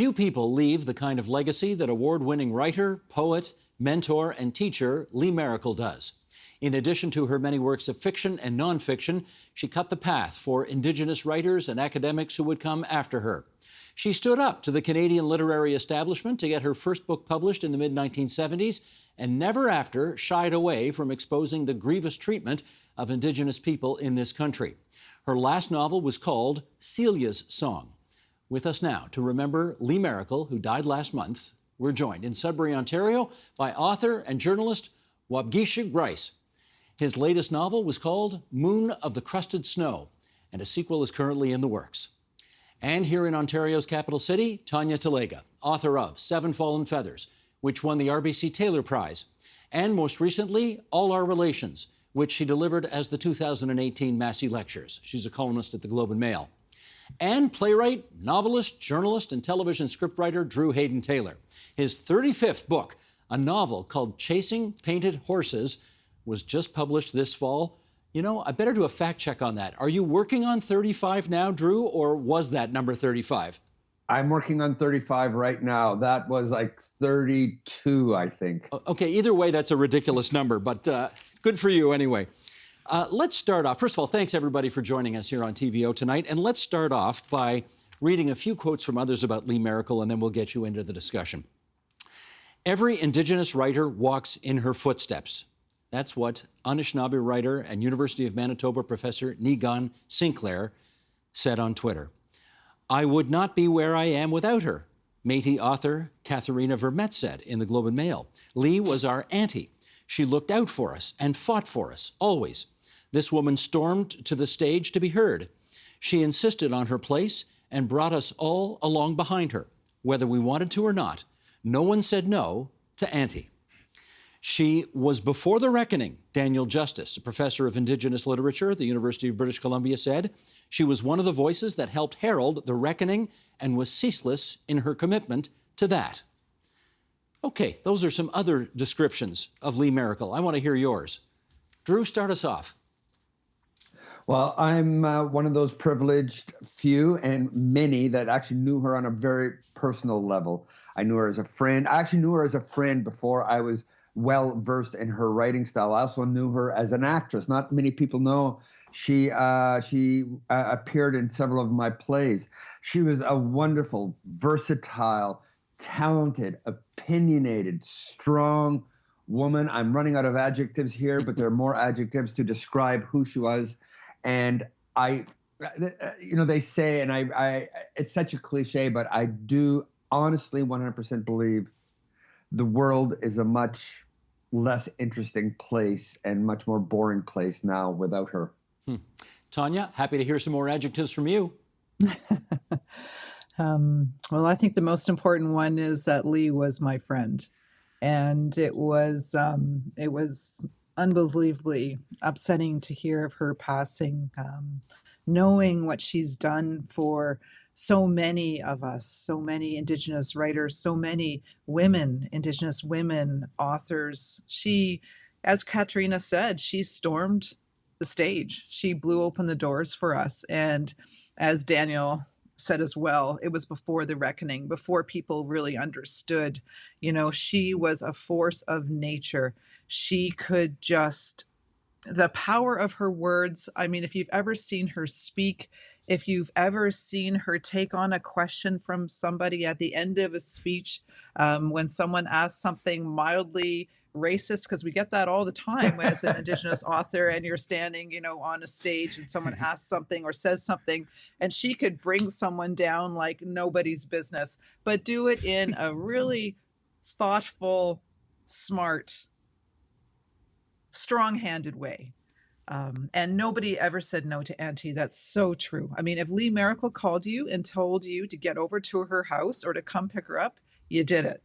Few people leave the kind of legacy that award-winning writer, poet, mentor, and teacher Lee Maracle does. In addition to her many works of fiction and nonfiction, she cut the path for Indigenous writers and academics who would come after her. She stood up to the Canadian literary establishment to get her first book published in the mid-1970s and never after shied away from exposing the grievous treatment of Indigenous people in this country. Her last novel was called Celia's Song. With us now to remember Lee Maracle, who died last month, we're joined in Sudbury, Ontario, by author and journalist Waubgeshig Rice. His latest novel was called Moon of the Crusted Snow, and a sequel is currently in the works. And here in Ontario's capital city, Tanya Talaga, author of Seven Fallen Feathers, which won the RBC Taylor Prize, and most recently, All Our Relations, which she delivered as the 2018 Massey Lectures. She's a columnist at the Globe and Mail. And playwright, novelist, journalist, and television scriptwriter Drew Hayden Taylor. His 35th book, a novel called Chasing Painted Horses, was just published this fall. You know, I better do a fact check on that. Are you working on 35 now, Drew, or was that number 35? I'm working on 35 right now. That was like 32, I think. Okay, either way, that's a ridiculous number, but good for you anyway. Let's start off. First of all, thanks everybody for joining us here on TVO tonight. And let's start off by reading a few quotes from others about Lee Maracle, and then we'll get you into the discussion. Every Indigenous writer walks in her footsteps. That's what Anishinaabe writer and University of Manitoba professor Niigaan Sinclair said on Twitter. I would not be where I am without her, Métis author Katharina Vermette said in the Globe and Mail. Lee was our auntie. She looked out for us and fought for us, always. This woman stormed to the stage to be heard. She insisted on her place and brought us all along behind her, whether we wanted to or not. No one said no to Auntie. She was before the reckoning, Daniel Justice, a professor of Indigenous literature at the University of British Columbia, said. She was one of the voices that helped herald the reckoning and was ceaseless in her commitment to that. Okay, those are some other descriptions of Lee Maracle. I want to hear yours. Drew, start us off. Well, I'm one of those privileged few and many that actually knew her on a very personal level. I knew her as a friend. I actually knew her as a friend before I was well versed in her writing style. I also knew her as an actress. Not many people know she appeared in several of my plays. She was a wonderful, versatile, talented, opinionated, strong woman. I'm running out of adjectives here, but there are more adjectives to describe who she was. And they say, and I it's such a cliche, but I do honestly 100% believe the world is a much less interesting place and much more boring place now without her. Tanya, happy to hear some more adjectives from you. Well, I think the most important one is that Lee was my friend. And it was unbelievably upsetting to hear of her passing, knowing what she's done for so many of us, so many Indigenous writers, so many women, Indigenous women, authors. She, as Katrina said, she stormed the stage. She blew open the doors for us. And as Daniel said as well, it was before the reckoning, before people really understood. You know, she was a force of nature. She could just, the power of her words. I mean, if you've ever seen her speak, if you've ever seen her take on a question from somebody at the end of a speech, when someone asks something mildly racist, because we get that all the time as an Indigenous author, and you're standing, on a stage and someone asks something or says something, and she could bring someone down like nobody's business, but do it in a really thoughtful, smart, strong-handed way. And nobody ever said no to Auntie. That's so true. I mean, if Lee Maracle called you and told you to get over to her house or to come pick her up, you did it,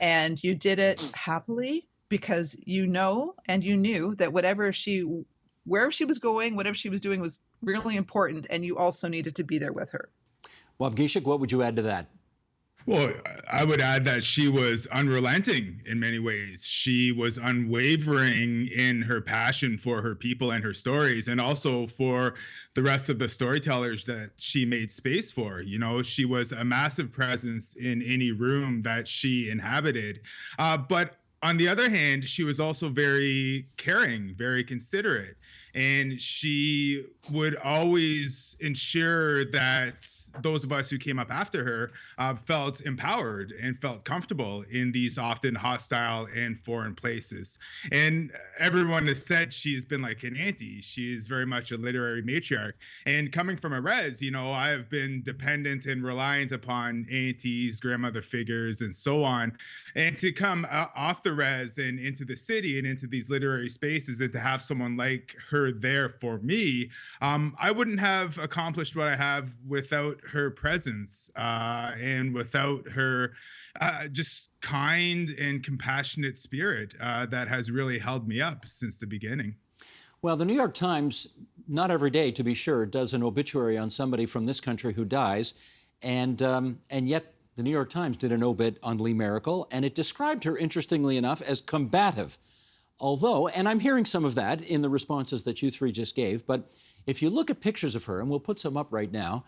and you did it happily because and you knew that wherever she was going, whatever she was doing was really important, and you also needed to be there with her. Waubgeshig, what would you add to that? Well, I would add that she was unrelenting in many ways. She was unwavering in her passion for her people and her stories, and also for the rest of the storytellers that she made space for. You know, she was a massive presence in any room that she inhabited. But on the other hand, she was also very caring, very considerate. And she would always ensure that those of us who came up after her felt empowered and felt comfortable in these often hostile and foreign places. And everyone has said she's been like an auntie. She is very much a literary matriarch. And coming from a res, you know, I have been dependent and reliant upon aunties, grandmother figures, and so on. And to come off the res and into the city and into these literary spaces, and to have someone like her there for me, I wouldn't have accomplished what I have without her presence and without her just kind and compassionate spirit that has really held me up since the beginning. Well, the New York Times, not every day to be sure, does an obituary on somebody from this country who dies, and yet the New York Times did an obit on Lee Maracle, and it described her, interestingly enough, as combative. Although, and I'm hearing some of that in the responses that you three just gave, but if you look at pictures of her, and we'll put some up right now,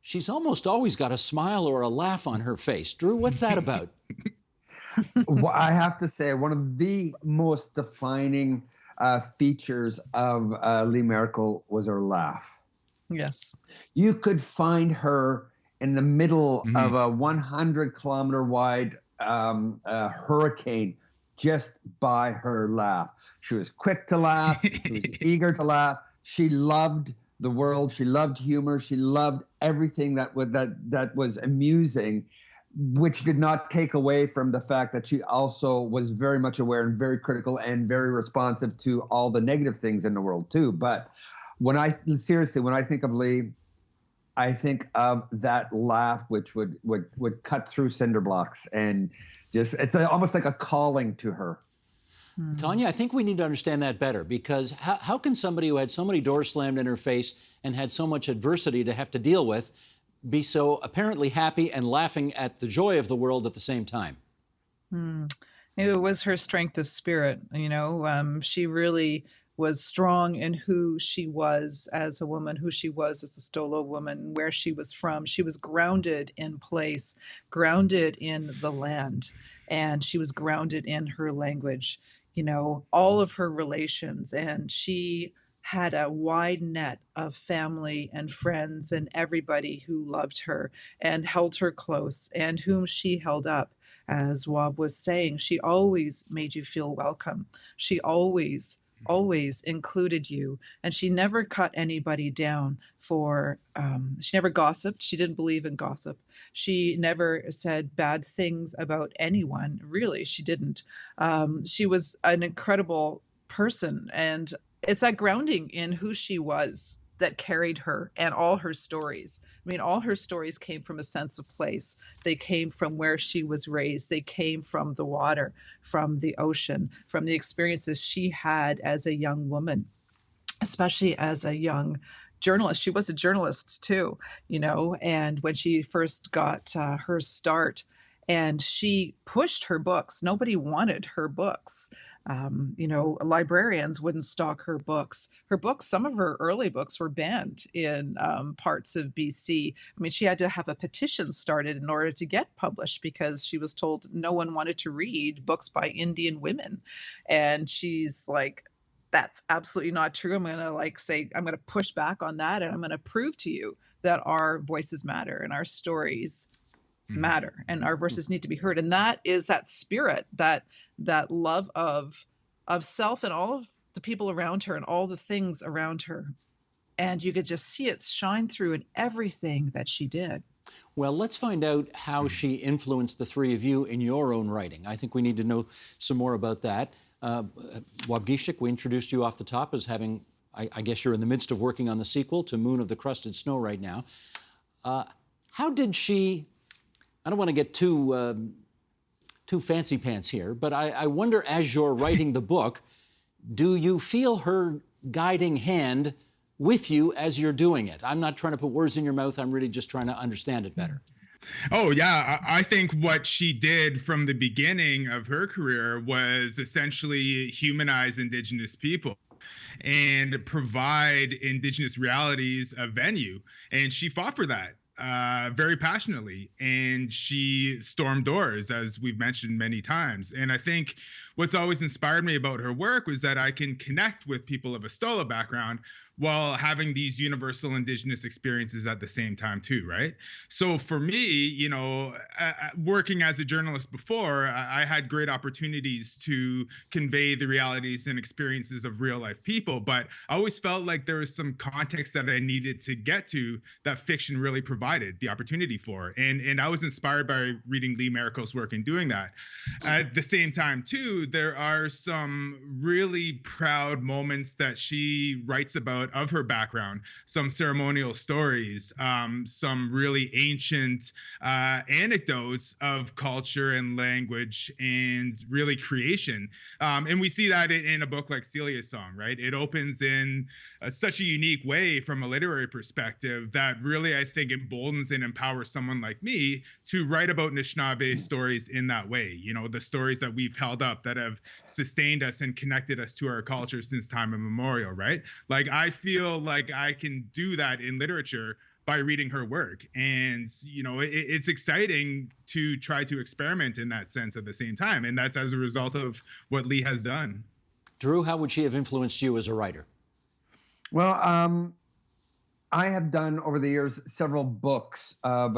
she's almost always got a smile or a laugh on her face. Drew, what's that about? Well, I have to say, one of the most defining features of Lee Maracle was her laugh. Yes. You could find her in the middle of a 100-kilometer wide hurricane just by her laugh. She was quick to laugh. She was eager to laugh. She loved the world. She loved humor. She loved everything that was amusing, which did not take away from the fact that she also was very much aware and very critical and very responsive to all the negative things in the world too. But when I think of Lee, I think of that laugh, which would cut through cinder blocks, and just it's almost like a calling to her. Tanya, I think we need to understand that better, because how can somebody who had so many doors slammed in her face and had so much adversity to have to deal with be so apparently happy and laughing at the joy of the world at the same time? It was her strength of spirit. You know, she really was strong in who she was as a woman, who she was as a Stolo woman, where she was from. She was grounded in place, grounded in the land, and she was grounded in her language, you know, all of her relations. And she had a wide net of family and friends and everybody who loved her and held her close and whom she held up. As Wab was saying, she always made you feel welcome. She always included you, and she never cut anybody down for she never gossiped. She didn't believe in gossip. She never said bad things about anyone. Really, she didn't. She was an incredible person, and it's that grounding in who she was that carried her and all her stories. I mean, all her stories came from a sense of place. They came from where she was raised. They came from the water, from the ocean, from the experiences she had as a young woman, especially as a young journalist. She was a journalist too, you know, and when she first got her start, and she pushed her books. Nobody wanted her books. You know, librarians wouldn't stock her books. Her books, some of her early books were banned in parts of BC. I mean, she had to have a petition started in order to get published because she was told no one wanted to read books by Indian women. And she's like, that's absolutely not true. I'm going to push back on that, and I'm going to prove to you that our voices matter and our stories matter and our voices need to be heard. And that is that spirit, that love of self and all of the people around her and all the things around her. And you could just see it shine through in everything that she did. Well, let's find out how she influenced the three of you in your own writing. I think we need to know some more about that. Waubgeshig, we introduced you off the top as having, I guess you're in the midst of working on the sequel to Moon of the Crusted Snow right now. How did she, I don't want to get too fancy pants here, but I wonder, as you're writing the book, do you feel her guiding hand with you as you're doing it? I'm not trying to put words in your mouth. I'm really just trying to understand it better. Oh, yeah. I think what she did from the beginning of her career was essentially humanize Indigenous people and provide Indigenous realities a venue. And she fought for that very passionately. And she stormed doors, as we've mentioned many times. And I think what's always inspired me about her work was that I can connect with people of a Stola background while having these universal Indigenous experiences at the same time too, right? So for me, working as a journalist before, I had great opportunities to convey the realities and experiences of real life people, but I always felt like there was some context that I needed to get to that fiction really provided the opportunity for. And I was inspired by reading Lee Maracle's work in doing that. At the same time too, there are some really proud moments that she writes about of her background, some ceremonial stories, some really ancient anecdotes of culture and language and really creation. And we see that in a book like Celia's Song, right? It opens in such a unique way from a literary perspective that really, I think, emboldens and empowers someone like me to write about Anishinaabe stories in that way. The stories that we've held up that have sustained us and connected us to our culture since time immemorial, right? Like, I feel like I can do that in literature by reading her work. And, it's exciting to try to experiment in that sense at the same time. And that's as a result of what Lee has done. Drew, how would she have influenced you as a writer? Well, I have done over the years several books of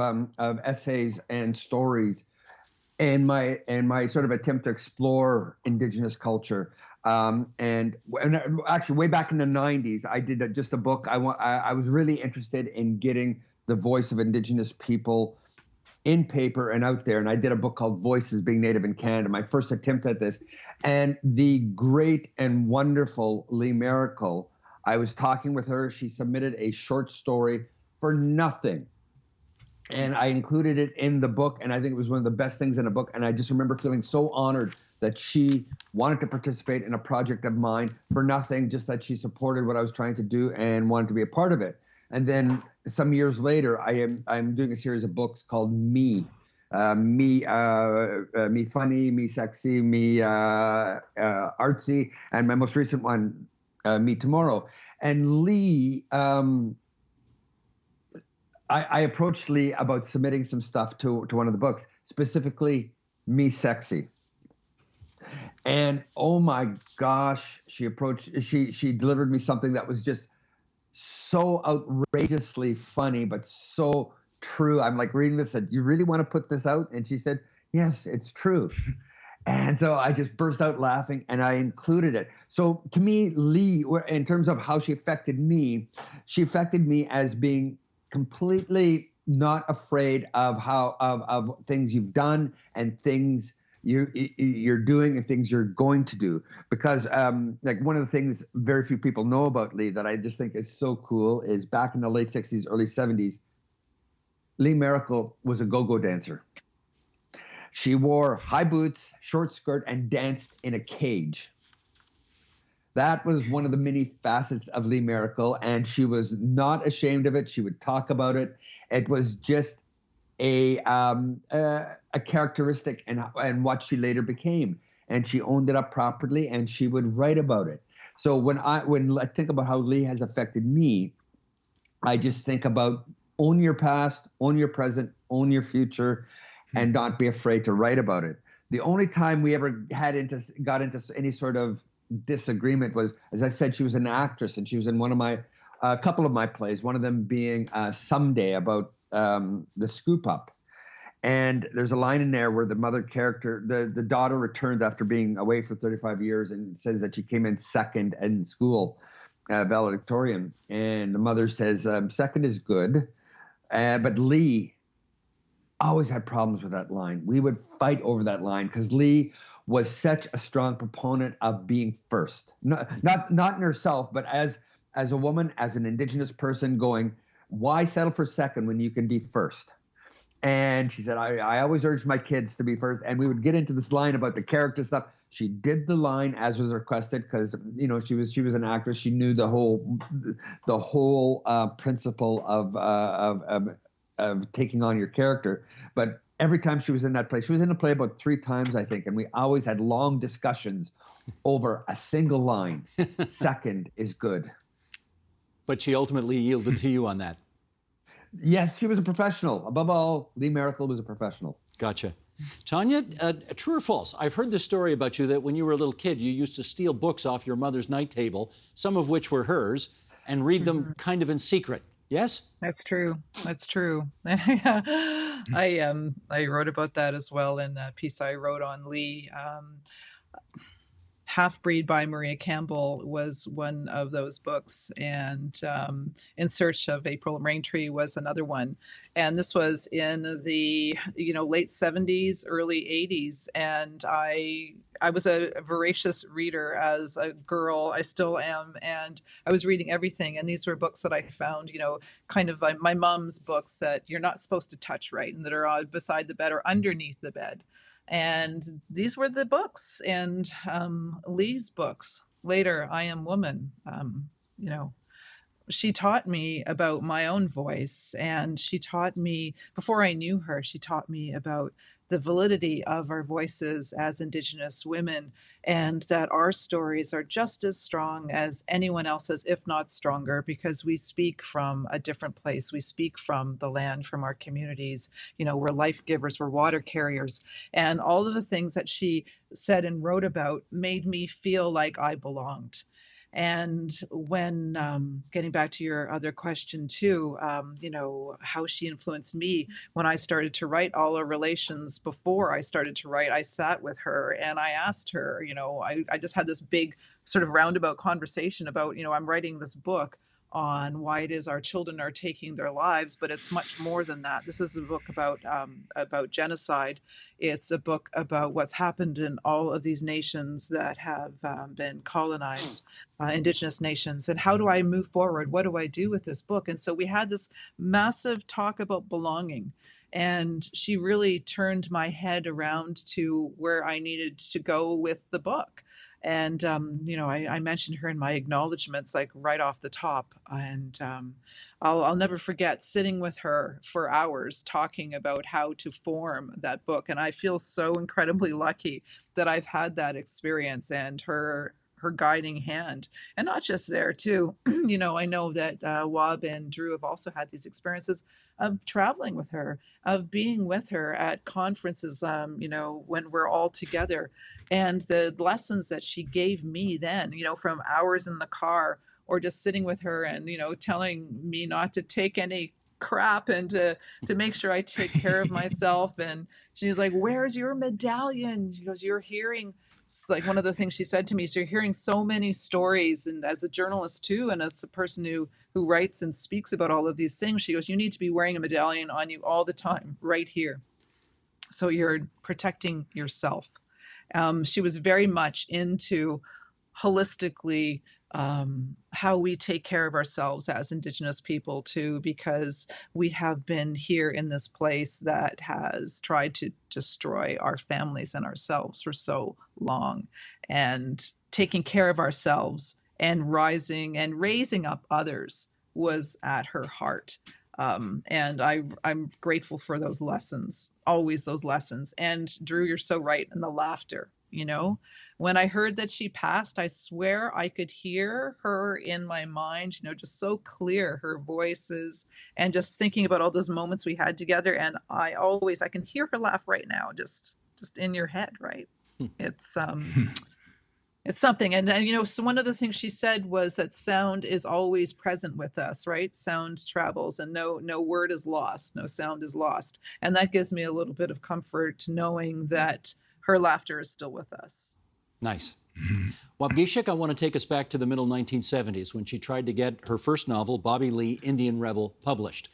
essays and stories in my sort of attempt to explore Indigenous culture. And actually, way back in the 90s, I did just a book. I was really interested in getting the voice of Indigenous people in paper and out there. And I did a book called Voices Being Native in Canada, my first attempt at this. And the great and wonderful Lee Maracle, I was talking with her. She submitted a short story for nothing. And I included it in the book, and I think it was one of the best things in a book. And I just remember feeling so honored that she wanted to participate in a project of mine for nothing, just that she supported what I was trying to do and wanted to be a part of it. And then some years later, I'm doing a series of books called Me Funny, Me Sexy, Me Artsy, and my most recent one, Me Tomorrow. And Lee, I approached Lee about submitting some stuff to one of the books, specifically Me Sexy. And oh my gosh, she delivered me something that was just so outrageously funny, but so true. I'm like reading this, said, "You really want to put this out?" And she said, "Yes, it's true." And so I just burst out laughing and I included it. So to me, Lee, in terms of how she affected me as being completely not afraid of of things you've done and things you're doing and things you're going to do. Because like one of the things very few people know about Lee that I just think is so cool is back in the late 60s, early 70s, Lee Maracle was a go-go dancer. She wore high boots, short skirt, and danced in a cage. That was one of the many facets of Lee Maracle, and she was not ashamed of it. She would talk about it. It was just a characteristic and what she later became. And she owned it up properly, and she would write about it. So when I think about how Lee has affected me, I just think about own your past, own your present, own your future, and not be afraid to write about it. The only time we ever got into any sort of disagreement was, as I said, she was an actress and she was in a couple of my plays, one of them being Someday, about the scoop up. And there's a line in there where the mother character, the daughter returns after being away for 35 years and says that she came in second in school, valedictorian. And the mother says, second is good. But Lee always had problems with that line. We would fight over that line because Lee was such a strong proponent of being first, not in herself, but as a woman, as an Indigenous person, going, why settle for second when you can be first? And she said, I always urged my kids to be first. And we would get into this line about the character stuff. She did the line as was requested because, she was an actress. She knew the whole principle of taking on your character. But every time she was in that play, she was in the play about 3 times, I think, and we always had long discussions over a single line. Second is good. But she ultimately yielded to you on that. Yes, she was a professional. Above all, Lee Maracle was a professional. Gotcha. Tanya, true or false? I've heard this story about you that when you were a little kid, you used to steal books off your mother's night table, some of which were hers, and read them kind of in secret. Yes? That's true. That's true. I wrote about that as well in a piece I wrote on Lee. Half-Breed by Maria Campbell was one of those books, and In Search of April Raintree was another one. And this was in the late 70s, early 80s, and I was a voracious reader as a girl. I still am, and I was reading everything. And these were books that I found, kind of like my mom's books that you're not supposed to touch, right, and that are beside the bed or underneath the bed. And these were the books, and Lee's books. Later, I Am Woman. She taught me about my own voice, and she taught me, before I knew her, she taught me about the validity of our voices as Indigenous women, and that our stories are just as strong as anyone else's, if not stronger, because we speak from a different place. We speak from the land, from our communities. We're life givers, we're water carriers. And all of the things that she said and wrote about made me feel like I belonged. And when, getting back to your other question too, how she influenced me when I started to write all our relations. Before I started to write, I sat with her and I asked her, I just had this big sort of roundabout conversation about, I'm writing this book on why it is our children are taking their lives, but it's much more than that. This is a book about genocide. It's a book about what's happened in all of these nations that have been colonized, Indigenous nations, and how do I move forward? What do I do with this book? And so we had this massive talk about belonging, and she really turned my head around to where I needed to go with the book. And, I mentioned her in my acknowledgments, like right off the top. And I'll never forget sitting with her for hours talking about how to form that book. And I feel so incredibly lucky that I've had that experience and her guiding hand. And not just there too. I know that Wab and Drew have also had these experiences of traveling with her, of being with her at conferences, when we're all together. And the lessons that she gave me then, from hours in the car or just sitting with her and, telling me not to take any crap and to make sure I take care of myself. And she was like, "Where's your medallion?" She goes, "You're hearing," like one of the things she said to me, "So you're hearing so many stories." And as a journalist too, and as a person who writes and speaks about all of these things, she goes, "You need to be wearing a medallion on you all the time, right here. So you're protecting yourself." She was very much into holistically how we take care of ourselves as Indigenous people too, because we have been here in this place that has tried to destroy our families and ourselves for so long. And taking care of ourselves and rising and raising up others was at her heart. And I'm grateful for those lessons, always those lessons. And Drew, you're so right. And the laughter, when I heard that she passed, I swear I could hear her in my mind, just so clear, her voices, and just thinking about all those moments we had together. And I can hear her laugh right now, just in your head, right? It's something. And so one of the things she said was that sound is always present with us, right? Sound travels, and no word is lost, no sound is lost. And that gives me a little bit of comfort knowing that her laughter is still with us. Nice. Waubgeshig, I want to take us back to the middle 1970s when she tried to get her first novel, Bobby Lee, Indian Rebel, published.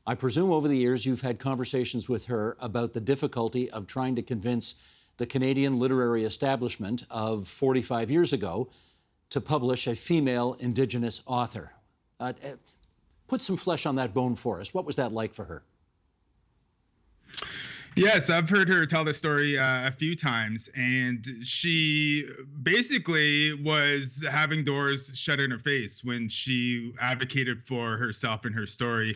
I presume over the years you've had conversations with her about the difficulty of trying to convince the Canadian literary establishment of 45 years ago to publish a female Indigenous author. Put some flesh on that bone for us. What was that like for her? Yes, I've heard her tell the story a few times, and she basically was having doors shut in her face when she advocated for herself and her story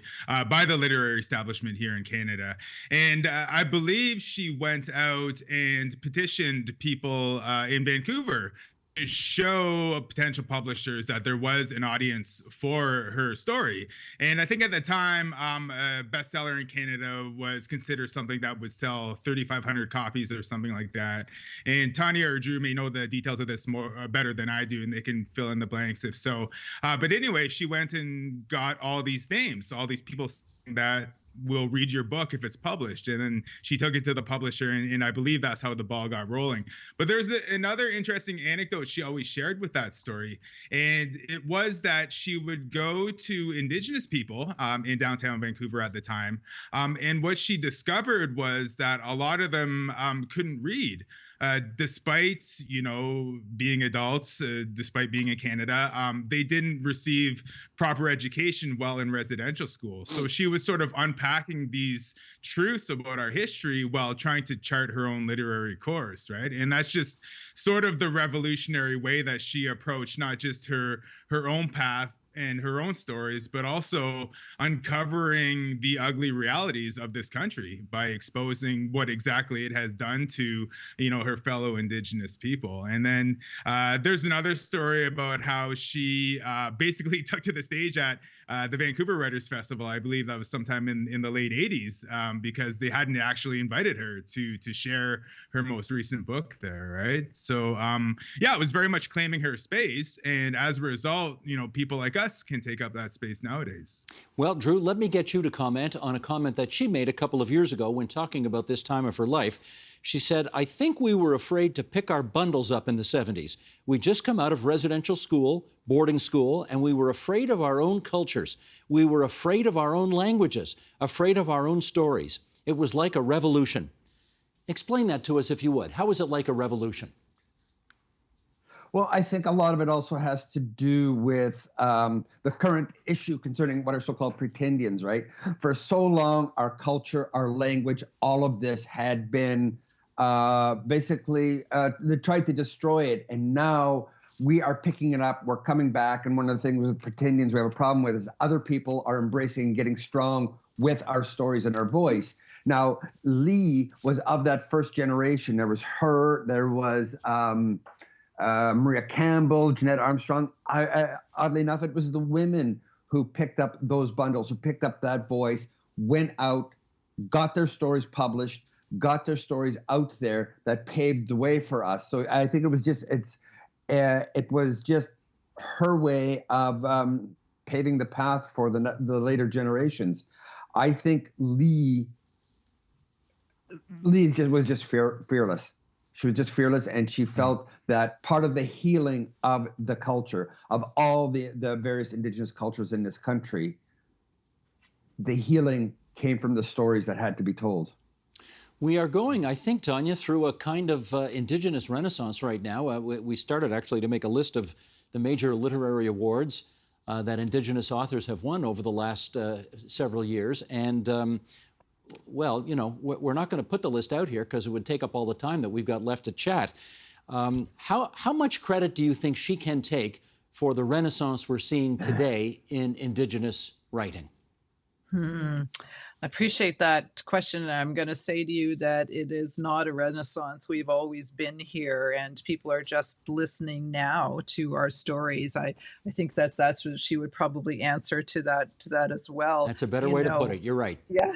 by the literary establishment here in Canada. And I believe she went out and petitioned people in Vancouver to show potential publishers that there was an audience for her story. And I think at the time, a bestseller in Canada was considered something that would sell 3,500 copies or something like that. And Tanya or Drew may know the details of this more better than I do, and they can fill in the blanks if so. But anyway, she went and got all these names, all these people that will read your book if it's published. And then she took it to the publisher, and I believe that's how the ball got rolling. But there's another interesting anecdote she always shared with that story, and it was that she would go to Indigenous people in downtown Vancouver at the time, and what she discovered was that a lot of them couldn't read. Despite being adults, despite being in Canada, they didn't receive proper education while in residential school. So she was sort of unpacking these truths about our history while trying to chart her own literary course, right? And that's just sort of the revolutionary way that she approached not just her own path and her own stories, but also uncovering the ugly realities of this country by exposing what exactly it has done to, her fellow Indigenous people. And then there's another story about how she basically took to the stage at the Vancouver Writers Festival. I believe that was sometime in the late 80s, because they hadn't actually invited her to share her most recent book there, right? So it was very much claiming her space, and as a result, people like us can take up that space nowadays. Well, Drew, let me get you to comment on a comment that she made a couple of years ago when talking about this time of her life. She said, "I think we were afraid to pick our bundles up in the 70s. We'd just come out of residential school, boarding school, and we were afraid of our own cultures. We were afraid of our own languages, afraid of our own stories. It was like a revolution." Explain that to us, if you would. How was it like a revolution? Well, I think a lot of it also has to do with the current issue concerning what are so-called pretendians, right? For so long, our culture, our language, all of this had been basically, they tried to destroy it. And now we are picking it up. We're coming back. And one of the things with pretendians we have a problem with is other people are embracing getting strong with our stories and our voice. Now, Lee was of that first generation. There was her, there was Maria Campbell, Jeanette Armstrong. Oddly enough, it was the women who picked up those bundles, who picked up that voice, went out, got their stories published, got their stories out there that paved the way for us. So I think it was just her way of paving the path for the later generations. I think Lee was just fearless. She was just fearless, and she felt that part of the healing of the culture, of all the various Indigenous cultures in this country, the healing came from the stories that had to be told. We are going, I think, Tanya, through a kind of Indigenous renaissance right now. We started actually to make a list of the major literary awards that Indigenous authors have won over the last several years. And well, we're not going to put the list out here because it would take up all the time that we've got left to chat. How much credit do you think she can take for the renaissance we're seeing today in Indigenous writing? I appreciate that question. I'm going to say to you that it is not a renaissance. We've always been here, and people are just listening now to our stories. I think that's what she would probably answer to that as well. That's a better way to put it. You're right. Yeah.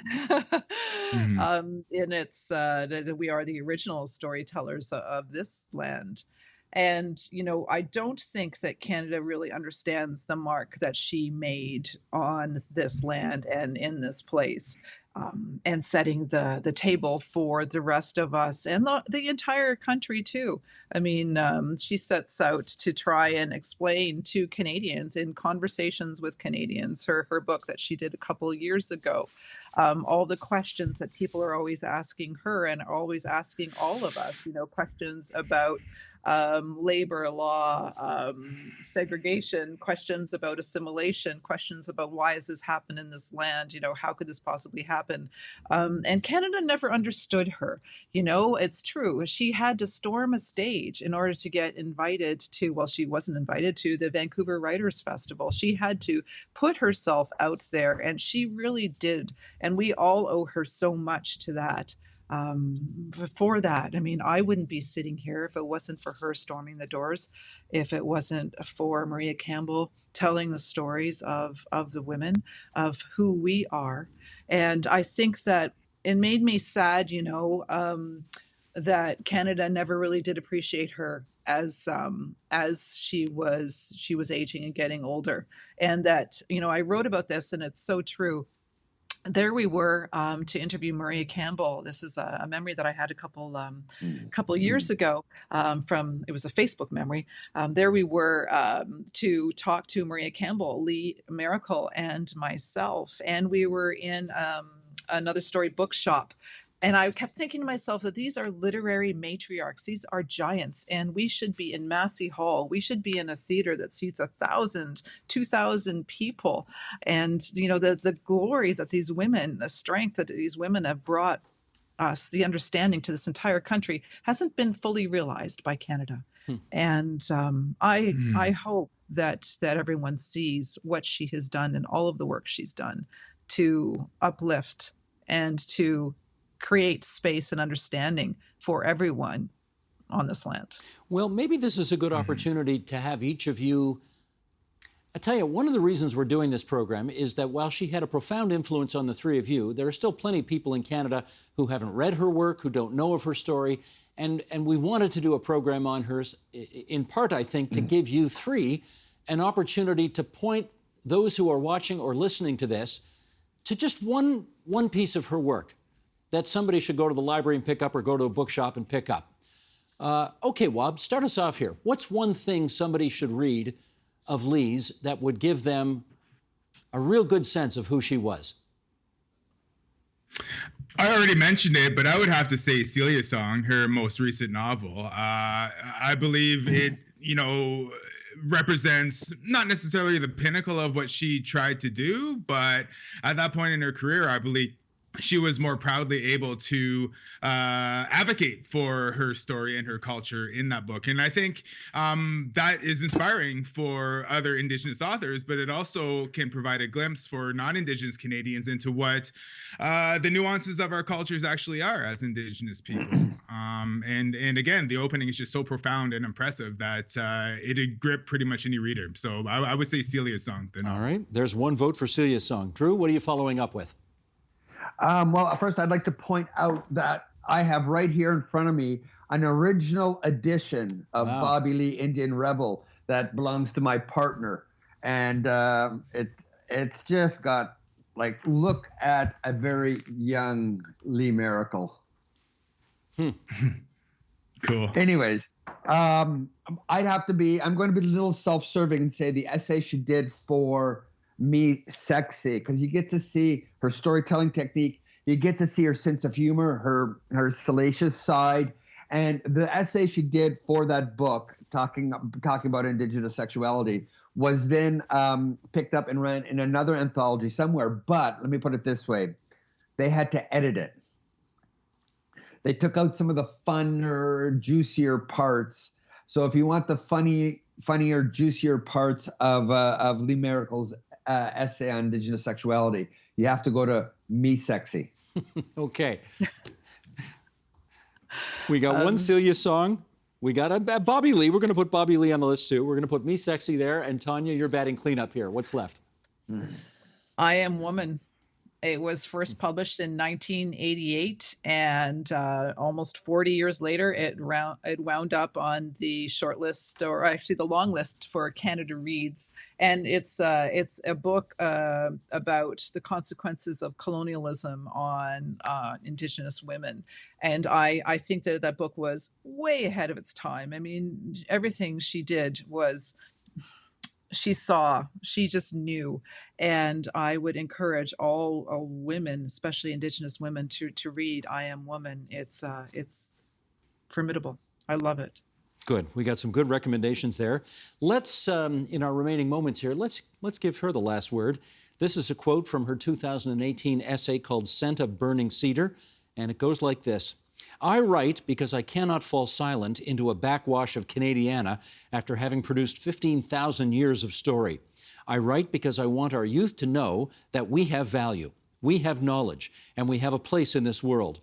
Mm-hmm. And it's that we are the original storytellers of this land. And, I don't think that Canada really understands the mark that she made on this land and in this place, and setting the table for the rest of us and the entire country, too. I mean, she sets out to try and explain to Canadians in conversations with Canadians, her book that she did a couple of years ago, all the questions that people are always asking her and always asking all of us, questions about labor law, segregation, questions about assimilation, questions about why has this happened in this land? How could this possibly happen? And Canada never understood her. It's true. She had to storm a stage in order to get invited to, well, she wasn't invited to the Vancouver Writers Festival. She had to put herself out there, and she really did. And we all owe her so much to that. For that, I mean, I wouldn't be sitting here if it wasn't for her storming the doors, if it wasn't for Maria Campbell telling the stories of the women, of who we are. And I think that it made me sad, that Canada never really did appreciate her as she was aging and getting older. And that, I wrote about this, and it's so true. There we were to interview Maria Campbell. This is a memory that I had a couple years ago. It was a Facebook memory. There we were to talk to Maria Campbell, Lee Maracle, and myself, and we were in another story bookshop. And I kept thinking to myself that these are literary matriarchs. These are giants, and we should be in Massey Hall. We should be in a theater that seats 1,000, 2,000 people. And, the glory that these women, the strength that these women have brought us, the understanding to this entire country, hasn't been fully realized by Canada. And I hope that everyone sees what she has done and all of the work she's done to uplift and to create space and understanding for everyone on this land. Well, maybe this is a good opportunity to have each of you. I tell you, one of the reasons we're doing this program is that while she had a profound influence on the three of you, there are still plenty of people in Canada who haven't read her work, who don't know of her story, and we wanted to do a program on hers, in part, I think, to give you three an opportunity to point those who are watching or listening to this to just one piece of her work that somebody should go to the library and pick up or go to a bookshop and pick up. Okay, Wob, start us off here. What's one thing somebody should read of Lee's that would give them a real good sense of who she was? I already mentioned it, but I would have to say Celia's Song, her most recent novel. I believe it, represents not necessarily the pinnacle of what she tried to do, but at that point in her career, I believe she was more proudly able to advocate for her story and her culture in that book. And I think that is inspiring for other Indigenous authors, but it also can provide a glimpse for non-Indigenous Canadians into what the nuances of our cultures actually are as Indigenous people. And again, the opening is just so profound and impressive that it'd grip pretty much any reader. So I would say Celia's Song. All right, there's one vote for Celia's Song. Drew, what are you following up with? Well, first, I'd like to point out that I have right here in front of me an original edition of Bobby Lee, Indian Rebel, that belongs to my partner. And it's just got, look at a very young Lee Maracle. Cool. Anyways, I'm going to be a little self-serving and say the essay she did for Me Sexy, because you get to see her storytelling technique, you get to see her sense of humor, her salacious side, and the essay she did for that book talking about Indigenous sexuality was then picked up and ran in another anthology somewhere. But let me put it this way, they had to edit it. They took out some of the funner, juicier parts. So if you want the funnier, juicier parts of Lee Maracle's essay on Indigenous sexuality, you have to go to Me Sexy. Okay. We got one Celia's Song. We got a Bobby Lee. We're going to put Bobby Lee on the list, too. We're going to put Me Sexy there. And Tanya, you're batting cleanup here. What's left? I Am Woman. It was first published in 1988, and almost 40 years later, it wound up on the short list, or actually the long list for Canada Reads. And it's a book about the consequences of colonialism on Indigenous women. And I think that book was way ahead of its time. I mean, everything she did was she saw, she just knew. And I would encourage all women, especially Indigenous women, to read I Am Woman. It's formidable. I love it. Good. We got some good recommendations there. Let's, in our remaining moments here, let's give her the last word. This is a quote from her 2018 essay called Scent of Burning Cedar, and it goes like this. I write because I cannot fall silent into a backwash of Canadiana after having produced 15,000 years of story. I write because I want our youth to know that we have value, we have knowledge, and we have a place in this world.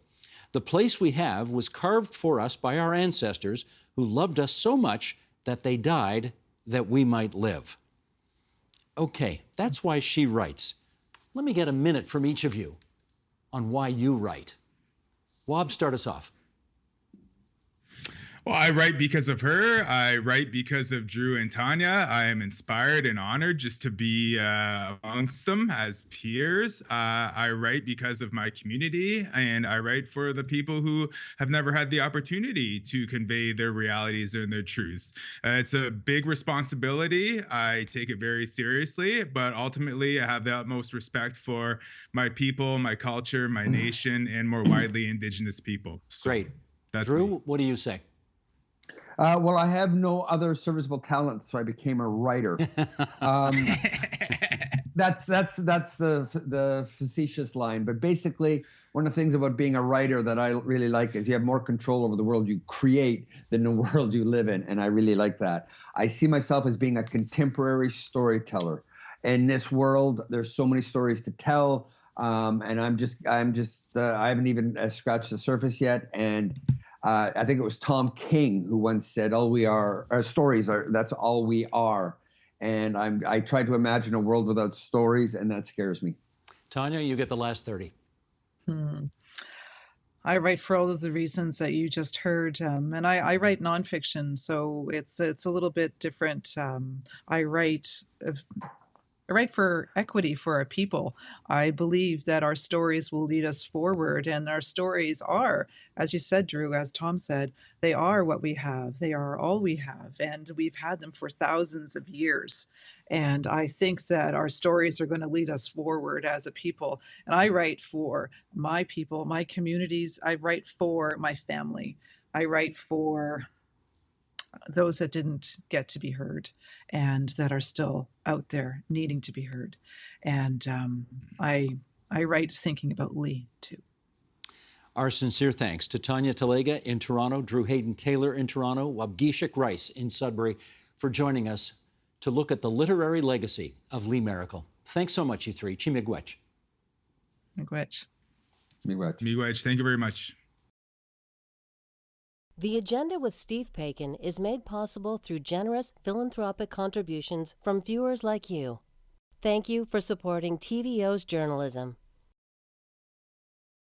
The place we have was carved for us by our ancestors who loved us so much that they died that we might live. Okay, that's why she writes. Let me get a minute from each of you on why you write. Wob, start us off. Well, I write because of her. I write because of Drew and Tanya. I am inspired and honored just to be amongst them as peers. I write because of my community, and I write for the people who have never had the opportunity to convey their realities and their truths. It's a big responsibility. I take it very seriously, but ultimately I have the utmost respect for my people, my culture, my nation, and more widely Indigenous people. So Great. that's Drew, me. what do you say? Well, I have no other serviceable talent, so I became a writer. That's the facetious line, but basically, one of the things about being a writer that I really like is you have more control over the world you create than the world you live in, and I really like that. I see myself as being a contemporary storyteller. In this world, there's so many stories to tell, and I haven't even scratched the surface yet, and I think it was Tom King who once said, our stories are, that's all we are. And I try to imagine a world without stories, and that scares me. Tanya, you get the last 30. I write for all of the reasons that you just heard, and I write nonfiction, so it's a little bit different. I write for equity for our people. I believe that our stories will lead us forward, and our stories are, as you said, Drew, as Tom said, they are what we have. They are all we have, and we've had them for thousands of years. And I think that our stories are going to lead us forward as a people. And I write for my people, my communities. I write for my family. I write for those that didn't get to be heard and that are still out there needing to be heard. And I write thinking about Lee too. Our sincere thanks to Tanya Talaga in Toronto, Drew Hayden Taylor in Toronto, Waubgeshig Rice in Sudbury for joining us to look at the literary legacy of Lee Maracle. Thanks so much, you three. Chi miigwech. Miigwech. Miigwech. Miigwech. Thank you very much. The Agenda with Steve Paikin is made possible through generous philanthropic contributions from viewers like you. Thank you for supporting TVO's journalism.